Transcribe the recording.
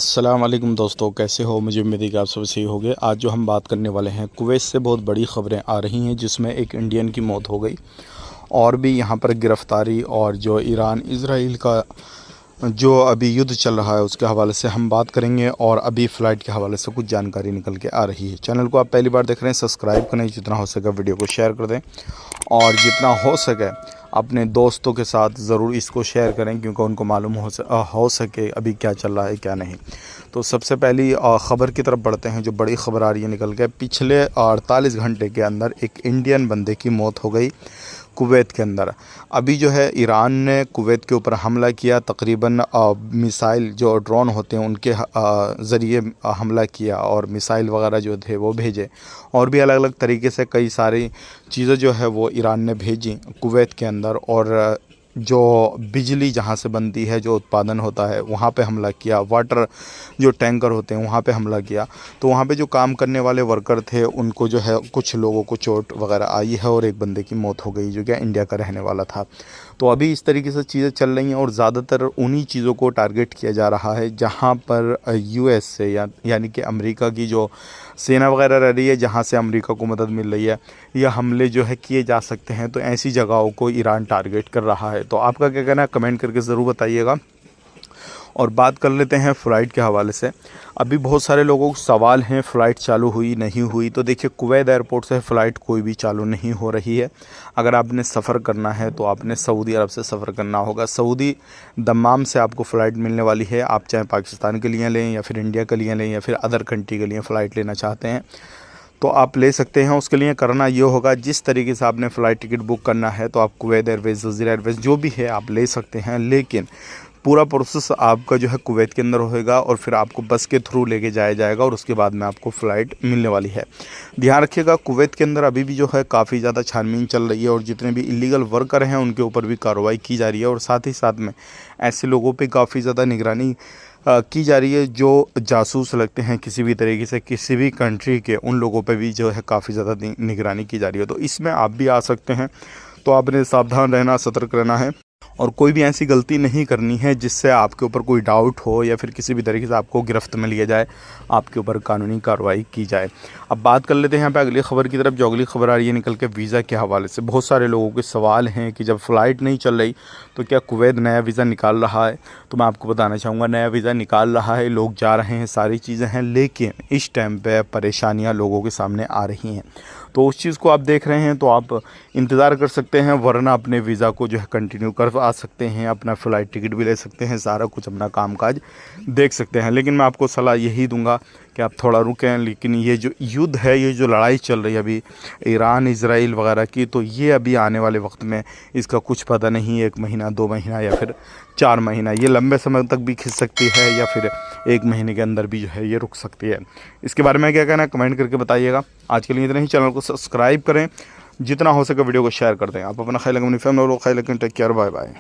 अस्सलाम वालेकुम दोस्तों, कैसे हो? मुझे उम्मीद है कि आप सब सही होंगे। आज जो हम बात करने वाले हैं, कुवैत से बहुत बड़ी ख़बरें आ रही हैं जिसमें एक इंडियन की मौत हो गई और भी यहाँ पर गिरफ़्तारी और जो ईरान इज़राइल का जो अभी युद्ध चल रहा है उसके हवाले से हम बात करेंगे और अभी फ़्लाइट के हवाले से कुछ जानकारी निकल के आ रही है। चैनल को आप पहली बार देख रहे हैं, सब्सक्राइब करें, जितना हो सके वीडियो को शेयर कर दें और जितना हो सके अपने दोस्तों के साथ ज़रूर इसको शेयर करें क्योंकि उनको मालूम हो सके अभी क्या चल रहा है क्या नहीं। तो सबसे पहली ख़बर की तरफ बढ़ते हैं। जो बड़ी ख़बर आ रही है निकल के, पिछले 48 घंटे के अंदर एक इंडियन बंदे की मौत हो गई कुवैत के अंदर। अभी जो है ईरान ने कुवैत के ऊपर हमला किया, तकरीबन मिसाइल जो ड्रोन होते हैं उनके ज़रिए हमला किया और मिसाइल वगैरह जो थे वो भेजे और भी अलग अलग तरीके से कई सारी चीज़ें जो है वो ईरान ने भेजी कुवैत के अंदर। और जो बिजली जहाँ से बनती है, जो उत्पादन होता है, वहाँ पे हमला किया। वाटर जो टैंकर होते हैं वहाँ पे हमला किया। तो वहाँ पे जो काम करने वाले वर्कर थे उनको जो है कुछ लोगों को चोट वगैरह आई है और एक बंदे की मौत हो गई जो कि इंडिया का रहने वाला था। तो अभी इस तरीके से चीज़ें चल रही हैं और ज़्यादातर उन्हीं चीज़ों को टारगेट किया जा रहा है जहाँ पर यूएस से यानी कि अमेरिका की जो सेना वगैरह रह रही है, जहाँ से अमेरिका को मदद मिल रही है, यह हमले जो है किए जा सकते हैं। तो ऐसी जगहों को ईरान टारगेट कर रहा है। तो आपका क्या कहना है, कमेंट करके ज़रूर बताइएगा। और बात कर लेते हैं फ़्लाइट के हवाले से। अभी बहुत सारे लोगों को सवाल हैं, फ़्लाइट चालू हुई नहीं हुई। तो देखिए, कुवैत एयरपोर्ट से फ़्लाइट कोई भी चालू नहीं हो रही है। अगर आपने सफ़र करना है तो आपने सऊदी अरब से सफ़र करना होगा। सऊदी दम्माम से आपको फ़्लाइट मिलने वाली है। आप चाहे पाकिस्तान के लिए लें या फिर इंडिया के लिए लें या फिर अदर कंट्री के लिए फ़्लाइट लेना चाहते हैं तो आप ले सकते हैं। उसके लिए करना ये होगा, जिस तरीके से आपने फ़्लाइट टिकट बुक करना है तो आप कुवैत एयरवेज़, वज़ीर एयरवेज़ जो भी है आप ले सकते हैं, लेकिन पूरा प्रोसेस आपका जो है कुवैत के अंदर होएगा और फिर आपको बस के थ्रू लेके जाया जाएगा और उसके बाद में आपको फ़्लाइट मिलने वाली है। ध्यान रखिएगा, कुवैत के अंदर अभी भी जो है काफ़ी ज़्यादा छानबीन चल रही है और जितने भी इलीगल वर्कर हैं उनके ऊपर भी कार्रवाई की जा रही है और साथ ही साथ में ऐसे लोगों पे काफ़ी ज़्यादा निगरानी की जा रही है जो जासूस लगते हैं किसी भी तरीके से किसी भी कंट्री के, उन लोगों पे भी जो है काफ़ी ज़्यादा निगरानी की जा रही है। तो इसमें आप भी आ सकते हैं। तो आपने सावधान रहना, सतर्क रहना है और कोई भी ऐसी गलती नहीं करनी है जिससे आपके ऊपर कोई डाउट हो या फिर किसी भी तरीके से आपको गिरफ्त में लिया जाए, आपके ऊपर कानूनी कार्रवाई की जाए। अब बात कर लेते हैं यहाँ पे अगली ख़बर की तरफ। जो अगली ख़बर आ रही है निकल के वीज़ा के हवाले से, बहुत सारे लोगों के सवाल हैं कि जब फ़्लाइट नहीं चल रही तो क्या कुवैत नया वीज़ा निकाल रहा है। तो मैं आपको बताना चाहूँगा, नया वीज़ा निकाल रहा है, लोग जा रहे हैं, सारी चीज़ें हैं, लेकिन इस टाइम पर परेशानियाँ लोगों के सामने आ रही हैं। तो उस चीज़ को आप देख रहे हैं तो आप इंतज़ार कर सकते हैं, वरना अपने वीज़ा को जो है कंटिन्यू करवा सकते हैं, अपना फ़्लाइट टिकट भी ले सकते हैं, सारा कुछ अपना कामकाज देख सकते हैं। लेकिन मैं आपको सलाह यही दूंगा कि आप थोड़ा रुकें। लेकिन ये जो युद्ध है, ये जो लड़ाई चल रही है अभी ईरान इज़राइल वगैरह की, तो ये अभी आने वाले वक्त में इसका कुछ पता नहीं, 1 महीना 2 महीना या फिर 4 महीना, ये लंबे समय तक भी खिंच सकती है या फिर 1 महीने के अंदर भी जो है ये रुक सकती है। इसके बारे में क्या कहना है कमेंट करके बताइएगा। आज के लिए इतना ही। चैनल को सब्सक्राइब करें, जितना हो सके वीडियो को शेयर कर दें। आप अपना ख्याल रखें, अपनी फैमिली और ख्याल रखें। Take care, bye bye.